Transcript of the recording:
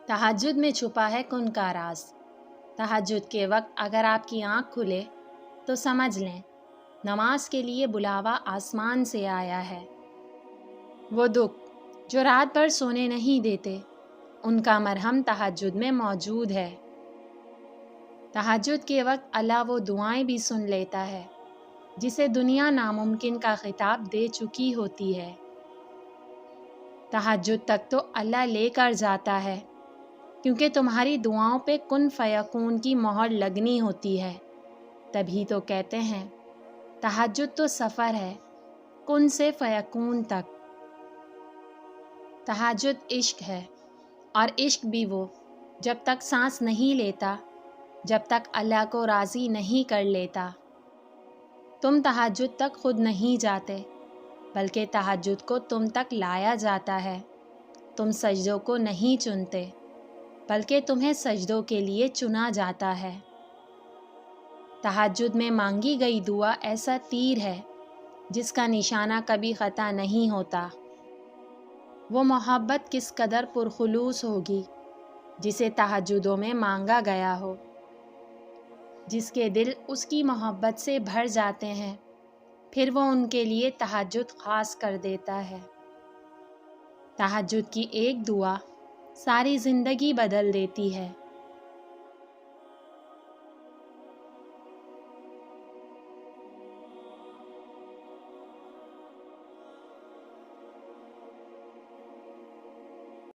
تہجد میں چھپا ہے کن کا راز۔ تہجد کے وقت اگر آپ کی آنکھ کھلے تو سمجھ لیں نماز کے لیے بلاوا آسمان سے آیا ہے۔ وہ دکھ جو رات بھر سونے نہیں دیتے، ان کا مرہم تہجد میں موجود ہے۔ تہجد کے وقت اللہ وہ دعائیں بھی سن لیتا ہے جسے دنیا ناممکن کا خطاب دے چکی ہوتی ہے۔ تہجد تک تو اللہ لے کر جاتا ہے، کیونکہ تمہاری دعاؤں پہ کن فیکون کی مہر لگنی ہوتی ہے۔ تبھی تو کہتے ہیں تہجد تو سفر ہے کن سے فیکون تک۔ تہجد عشق ہے، اور عشق بھی وہ جب تک سانس نہیں لیتا، جب تک اللہ کو راضی نہیں کر لیتا۔ تم تہجد تک خود نہیں جاتے، بلکہ تہجد کو تم تک لایا جاتا ہے۔ تم سجدوں کو نہیں چنتے، بلکہ تمہیں سجدوں کے لیے چنا جاتا ہے۔ تہجد میں مانگی گئی دعا ایسا تیر ہے جس کا نشانہ کبھی خطا نہیں ہوتا۔ وہ محبت کس قدر پرخلوص ہوگی جسے تہجدوں میں مانگا گیا ہو۔ جس کے دل اس کی محبت سے بھر جاتے ہیں، پھر وہ ان کے لیے تہجد خاص کر دیتا ہے۔ تہجد کی ایک دعا ساری زندگی بدل دیتی ہے۔